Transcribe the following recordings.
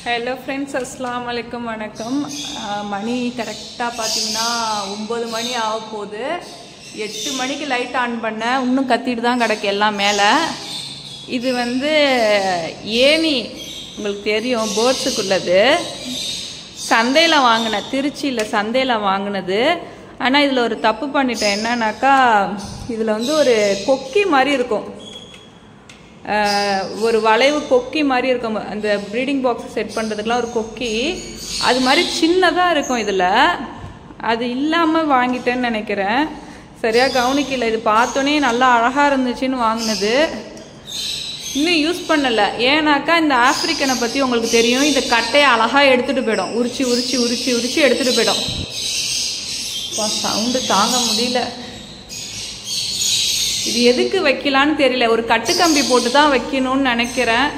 Hello friends, அஸ்ஸலாமு அலைக்கும். வணக்கம். மணி கரெக்டாக பார்த்தீங்கன்னா 9 மணி ஆக போகுது. 8 மணிக்கு லைட் ஆன் பண்ணேன், இன்னும் கத்திட்டு தான் கிடக்கு எல்லாம் மேலே. இது ஏணி, உங்களுக்கு தெரியும், பேர்ட்ஸுக்குள்ளது. சந்தையில் வாங்கினேன், திருச்சியில் சந்தையில் வாங்கினது. ஆனால் இதில் ஒரு தப்பு பண்ணிட்டேன். என்னன்னாக்கா, இதில் ஒரு கொக்கி மாதிரி இருக்கும், ஒரு வளைவு கொக்கி மாதிரி இருக்கும். அந்த ப்ரீடிங் பாக்ஸ் செட் பண்ணுறதுக்கெலாம் ஒரு கொக்கி அது மாதிரி சின்னதாக இருக்கும். இதில் அது இல்லாமல் வாங்கிட்டேன்னு நினைக்கிறேன், சரியாக கவனிக்கல. இது பார்த்தோன்னே நல்லா அழகாக இருந்துச்சுன்னு வாங்கினது, இன்னும் யூஸ் பண்ணலை. ஏன்னாக்கா இந்த ஆஃப்ரிக்கனை பற்றி உங்களுக்கு தெரியும், இந்த கட்டையை அழகாக எடுத்துகிட்டு போயிடும், உரிச்சு உரிச்சு உரிச்சு உரிச்சு எடுத்துகிட்டு போயிடும். சவுண்டு தாங்க முடியல. இது எதுக்கு வைக்கலான்னு தெரியல. ஒரு கட்டுக்கம்பி போட்டு தான் வைக்கணும்னு நினைக்கிறேன்.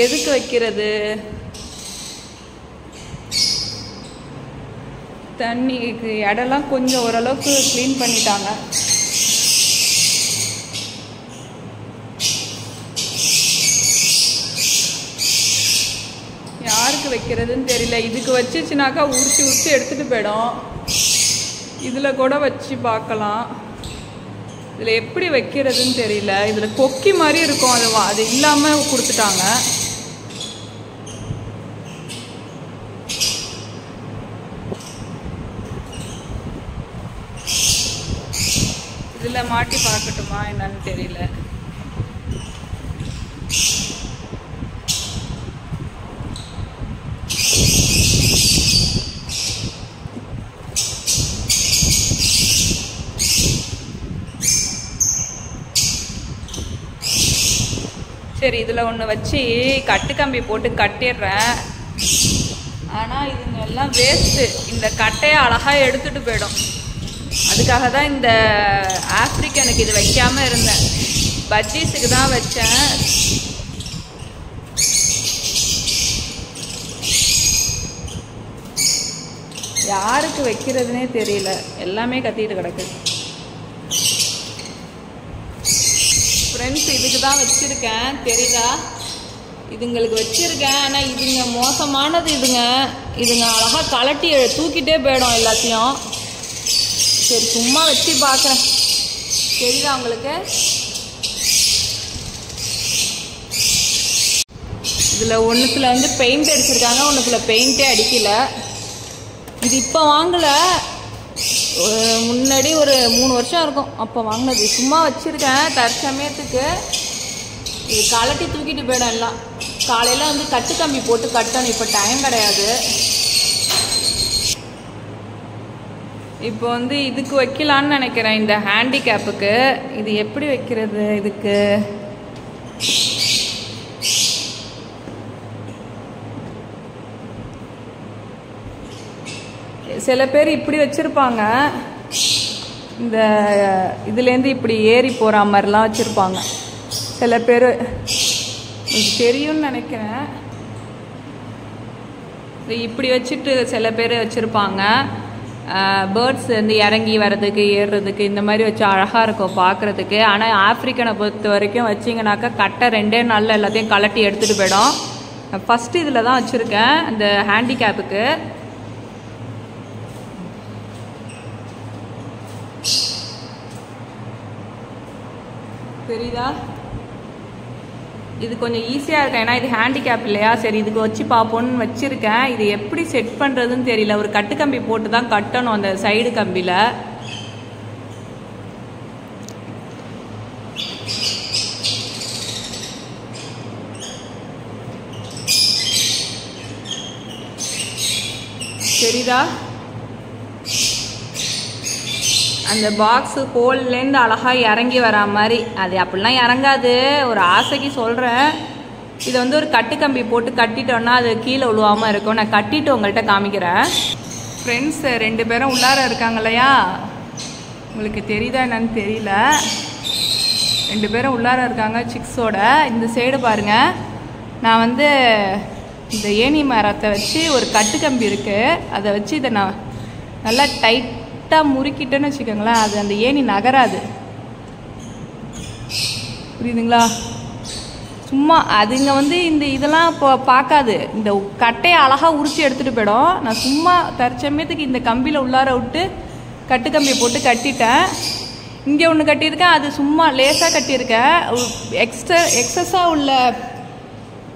எதுக்கு வைக்கிறது? தண்ணிக்கு இடம்லாம் கொஞ்சம் ஓரளவுக்கு க்ளீன் பண்ணிட்டாங்க. யாருக்கு வைக்கிறதுன்னு தெரியல. இதுக்கு வச்சுச்சுனாக்கா உரிச்சு உரிச்சு எடுத்துகிட்டு போயிடும். இதில் கூட வச்சு பார்க்கலாம். இதில் எப்படி வைக்கிறதுன்னு தெரியல. இதில் கொக்கி மாதிரி இருக்கும், அது இல்லாமல் கொடுத்துட்டாங்க. இதில் மாட்டி பார்க்கட்டுமா என்னன்னு தெரியல. சரி, இதில் ஒன்று வச்சு கட்டுக்கம்பி போட்டு கட்டிடுறேன். ஆனால் இதுங்க எல்லாம் வேஸ்ட்டு. இந்த கட்டையை அழகாக எடுத்துகிட்டு போயிடும். அதுக்காக தான் இந்த ஆஃப்ரிக்கனுக்கு இது வைக்காமல் இருந்தேன். பஜ்ஜீஸுக்கு தான் வச்சேன். யாருக்கு வைக்கிறதுனே தெரியல, எல்லாமே கத்திட்டு கிடக்கு. ஃப்ரெண்ட்ஸ், இதுக்கு தான் வச்சுருக்கேன், தெரியுதா? இதுங்களுக்கு வச்சுருக்கேன். ஆனால் இதுங்க மோசமானது. இதுங்க அழகாக கலட்டி தூக்கிட்டே போயிடும் எல்லாத்தையும். சரி, சும்மா வச்சு பார்க்குறேன். தெரியுதா உங்களுக்கு? இதில் ஒன்றுத்தில் பெயிண்ட் அடிச்சிருக்காங்க, ஒன்றுத்தில் பெயிண்டே அடிக்கல. இது இப்போ வாங்கலை, முன்னாடி ஒரு 3 வருஷம் இருக்கும், அப்போ வாங்கினது. சும்மா வச்சுருக்கேன் தற்சமயத்துக்கு. இது கலட்டி தூக்கிட்டு போயிடும் எல்லாம். காலையில் கட்டுக்கம்பி போட்டு கட்டணும், இப்போ டைம் கிடையாது. இப்போ இதுக்கு வைக்கலான்னு நினைக்கிறேன், இந்த ஹேண்டிகேப்புக்கு. இது எப்படி வைக்கிறது? இதுக்கு சில பேர் இப்படி வச்சுருப்பாங்க, இந்த இதுலேருந்து இப்படி ஏறி போகிற மாதிரிலாம் வச்சுருப்பாங்க. சில பேர் இது தெரியும்னு நினைக்கிறேன். இப்படி வச்சுட்டு சில பேர் வச்சுருப்பாங்க. பேர்ட்ஸ் இறங்கி வர்றதுக்கு ஏறுறதுக்கு இந்த மாதிரி வச்சு அழகாக இருக்கும் பார்க்குறதுக்கு. ஆனால் ஆஃப்ரிக்கனை பொறுத்த வரைக்கும் வச்சிங்கனாக்கா கட்டை 2 நாளில் எல்லாத்தையும் கலட்டி எடுத்துகிட்டு போயிடும். ஃபஸ்ட்டு இதில் தான் வச்சுருக்கேன், இந்த ஹேண்டிகேப்புக்கு. தெரியுதா? இது கொஞ்சம் ஈஸியாக இருக்கும், ஏன்னா இது ஹேண்டிகேப் இல்லையா. சரி, இதுக்கு வச்சு பார்ப்போன்னு வச்சுருக்கேன். இது எப்படி செட் பண்ணுறதுன்னு தெரியல. ஒரு கட்டுக்கம்பி போட்டு தான் கட்டணும் அந்த சைடு கம்பியில். தெரியுதா? அந்த பாக்ஸு ஹோல்லேருந்து அழகாக இறங்கி வரா மாதிரி. அது அப்படிலாம் இறங்காது, ஒரு ஆசைக்கு சொல்கிறேன். இதை ஒரு கட்டுக்கம்பி போட்டு கட்டிட்டோன்னா அது கீழே விழுவாமல் இருக்கும். நான் கட்டிட்டு உங்கள்கிட்ட காமிக்கிறேன். ஃப்ரெண்ட்ஸ், 2 பேரும் உள்ளார இருக்காங்க இல்லையா, உங்களுக்கு தெரியுதா என்னன்னு தெரியல. 2 பேரும் உள்ளார இருக்காங்க சிக்ஸோட. இந்த சைடு பாருங்கள், நான் இந்த ஏணி மரத்தை வச்சு ஒரு கட்டுக்கம்பி இருக்குது, அதை வச்சு இதை நான் நல்லா டைட்டாக முறுக்கிட்டேன்னு வச்சுக்கோங்களேன், அது அந்த ஏணி நகராது. புரியுதுங்களா? சும்மா அதுங்க வந்து இந்த இதெல்லாம் இப்போ பார்க்காது. இந்த கட்டையை அழகாக உரிச்சு எடுத்துகிட்டு போயிடும். நான் சும்மா தற்சமயத்துக்கு இந்த கம்பியில் உள்ளார விட்டு கட்டு கம்பியை போட்டு கட்டிட்டேன். இங்கே ஒன்று கட்டியிருக்கேன், அது சும்மா லேசாக கட்டியிருக்கேன். எக்ஸஸாக உள்ள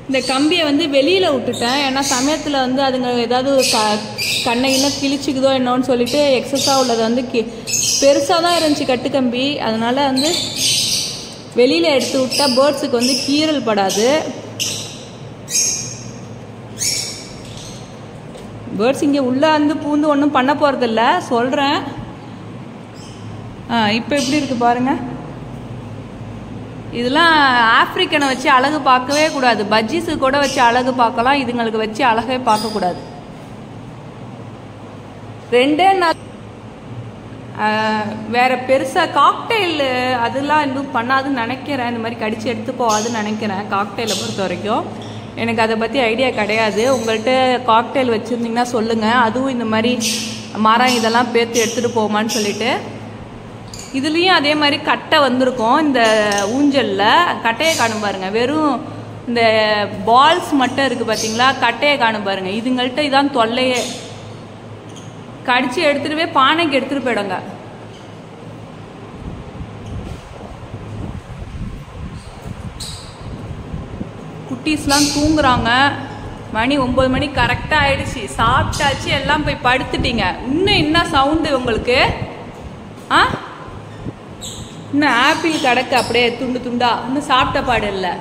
இந்த கம்பியை வந்து வெளியில் விட்டுட்டேன். ஏன்னா சமயத்தில் வந்து அதுங்க ஏதாவது கண்ணையில் கிழிச்சிக்குதோ என்னன்னு சொல்லிட்டு எக்ஸஸாக உள்ளதை வந்து பெருசாக தான் இருந்துச்சு கட்டு கம்பி. அதனால் வந்து வெளியில் எடுத்து விட்டால் பேர்ட்ஸுக்கு வந்து கீறல் படாது. பேர்ட்ஸ் இங்கே உள்ளே வந்து பூந்து ஒன்றும் பண்ண போகிறதில்ல, சொல்கிறேன். இப்போ எப்படி இருக்குது பாருங்கள். இதெல்லாம் ஆப்ரிக்கனை வச்சு அழகு பார்க்கவே கூடாது. பஜ்ஜீஸு கூட வச்சு அழகு பார்க்கலாம், இதுங்களுக்கு வச்சு அழகே பார்க்கக்கூடாது. 2 நாள் வேறு பெருசாக காக்டெயில் அதெல்லாம் இன்னும் பண்ணாதுன்னு நினைக்கிறேன். இந்த மாதிரி கடிச்சு எடுத்து போகாதுன்னு நினைக்கிறேன். காக்டெயிலை பொறுத்த வரைக்கும் எனக்கு அதை பற்றி ஐடியா கிடையாது. உங்கள்கிட்ட காக்டெயில் வச்சுருந்தீங்கன்னா சொல்லுங்கள். அதுவும் இந்த மாதிரி மரம் இதெல்லாம் பேர்த்து எடுத்துகிட்டு போமான்னு சொல்லிட்டு. இதுலேயும் அதே மாதிரி கட்டை வந்திருக்கும். இந்த ஊஞ்சலில் கட்டையை காணும் பாருங்கள். வெறும் இந்த பால்ஸ் மட்டும் இருக்குது பார்த்தீங்களா, கட்டையை காணும் பாருங்கள். இதுங்கள்ட்ட இதான் தொல்லையே. கடிச்சு எடுத்துட்டு போய் பானைக்கு எடுத்துட்டு போயிடுங்க. குட்டீஸ்லாம் தூங்குறாங்க. மணி 9 மணி கரெக்டாக ஆயிடுச்சு. சாப்பிட்டாச்சு, எல்லாம் போய் படுத்துட்டீங்க. இன்னும் என்ன சவுண்டு உங்களுக்கு? இன்னும் ஆப்பிள் கிடக்கு அப்படியே துண்டு துண்டா. இன்னும் சாப்பிட்ட பாடு இல்லை.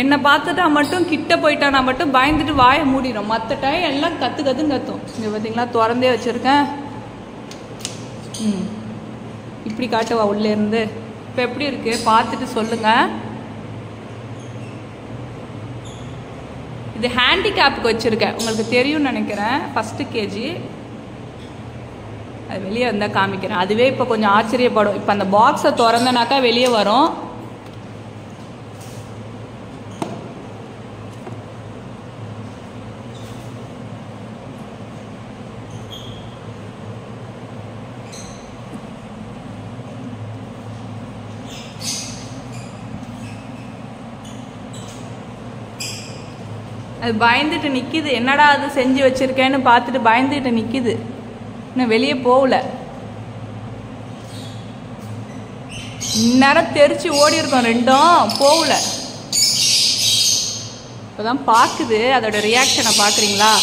என்னை பார்த்துட்டா மட்டும் கிட்ட போயிட்டானா மட்டும் பயந்துட்டு வாயை மூடிடும். மற்ற டைம் எல்லாம் கத்துன்னு கத்தும். இங்கே பார்த்தீங்களா, திறந்தே வச்சுருக்கேன். இப்படி காட்டுவா உள்ளேருந்து. இப்போ எப்படி இருக்குது பார்த்துட்டு சொல்லுங்கள். இது ஹேண்டிகேப்புக்கு வச்சுருக்கேன், உங்களுக்கு தெரியும்னு நினைக்கிறேன். ஃபஸ்ட்டு கேஜி அது வெளியே வந்தால் காமிக்கிறேன். அதுவே இப்போ கொஞ்சம் ஆச்சரியப்படும். இப்போ அந்த பாக்ஸை திறந்தனாக்கா வெளியே வரும். அது பயந்துட்டு நிற்கிது. என்னடா அது செஞ்சு வச்சுருக்கேன்னு பார்த்துட்டு பயந்துட்டு நிற்கிது. இன்னும் வெளியே போகல. இந்நேரம் தெரிச்சு ஓடி இருக்கோம், ரெண்டும் போகல. இப்போதான் பார்க்குது. அதோட ரியாக்ஷனை பார்க்குறீங்களா?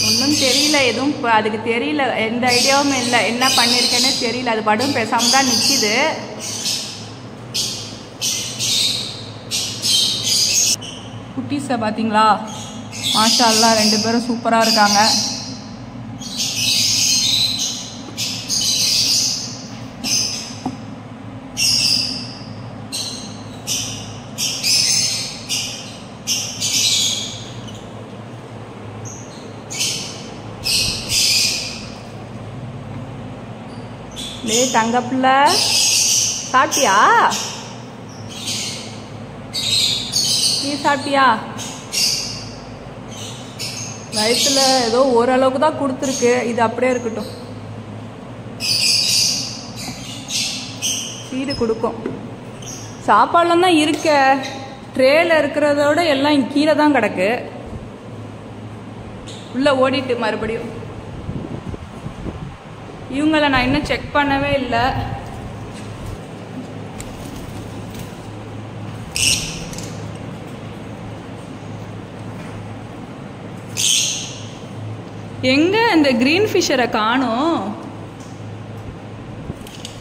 ஒன்றும் தெரியல, எதுவும் அதுக்கு தெரியல, எந்த ஐடியாவும் இல்லை. என்ன பண்ணியிருக்கேன்னு தெரியல. அது படம் பேசாமல் தான் நிற்கிது. குட்டீஸை பார்த்தீங்களா? மாஷா அல்லாஹ், 2 பேரும் சூப்பராக இருக்காங்க. டேய் தங்க பிள்ளை, சாப்பிட்டியா? நீ சாப்பிட்டியா? வயிற்றுல ஏதோ ஓரளவுக்கு தான் கொடுத்துருக்கு. இது அப்படியே இருக்கட்டும். சீடு கொடுக்கும். சாப்பாடுலாம் தான் இருக்க. ட்ரேல இருக்கிறதோட எல்லாம் கீழே தான் கிடக்கு. உள்ள ஓடிட்டு மறுபடியும். இவங்கள நான் இன்னும் செக் பண்ணவே இல்லை. எங்க இந்த கிரீன் ஃபிஷரை காணும்?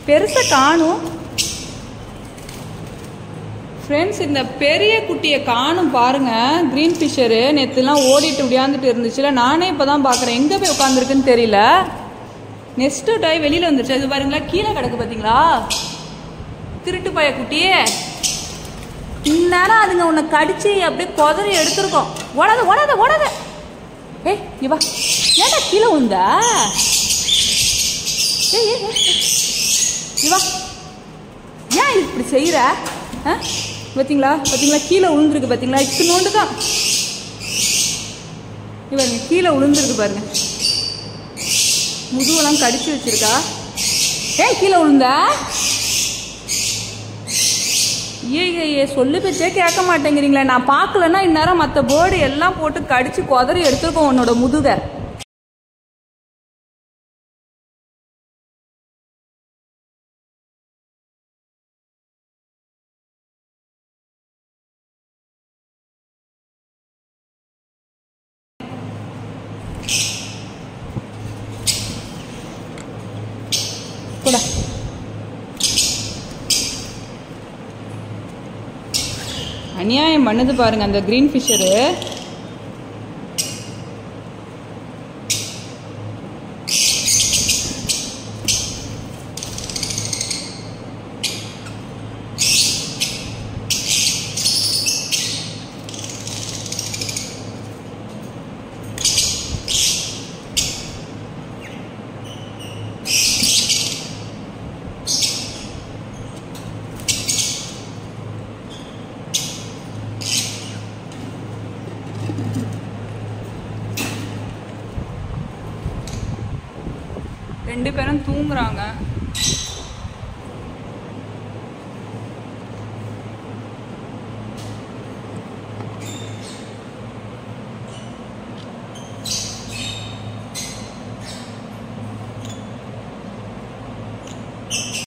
பெருசா காணும் ஃப்ரெண்ட்ஸ். இந்த பெரிய குட்டியை காணும் பாருங்க. கிரீன் ஃபிஷரு நேற்றுலாம் ஓடிட்டு உடையாந்துட்டு இருந்துச்சுல, நானே இப்போதான் பார்க்குறேன். எங்கே போய் உட்காந்துருக்குன்னு தெரியல. நெக்ஸ்ட்டு டாய் வெளியில் வந்துருச்சு. அது பாருங்களா, கீழே கிடக்கு பார்த்தீங்களா? திருட்டு பய குட்டியே. இந்நேரம் அதுங்க உன்னை கடிச்சு அப்படியே குதறி எடுத்துருக்கோம். ஓடாத ஓடாத ஓடாத. ஏய் இவா, ஏன்டா கீழே உந்தா? ஏய் இவா, ஏன் இப்படி செய்கிற? பார்த்தீங்களா பார்த்தீங்களா, கீழே விழுந்துருக்கு பார்த்தீங்களா, இத்தினோண்டு தான் பாருங்க, கீழே விழுந்துருக்கு பாருங்க, முதுவெல்லாம் கடிச்சு வச்சிருக்கா. கீழே விழுந்தா ஏ சொல்லு பேச்சே கேட்க மாட்டேங்கிறீங்களே. நான் பார்க்கலன்னா இந்நேரம் மற்ற பேர்டு எல்லாம் போட்டு கடிச்சு குதறி எடுத்துருக்கோம் உன்னோட முதுகை. கூட அநியாயம் பண்ணுது பாருங்க அந்த கிரீன் ஃபிஷரு. ரெண்டு பேரும் தூங்குறாங்க.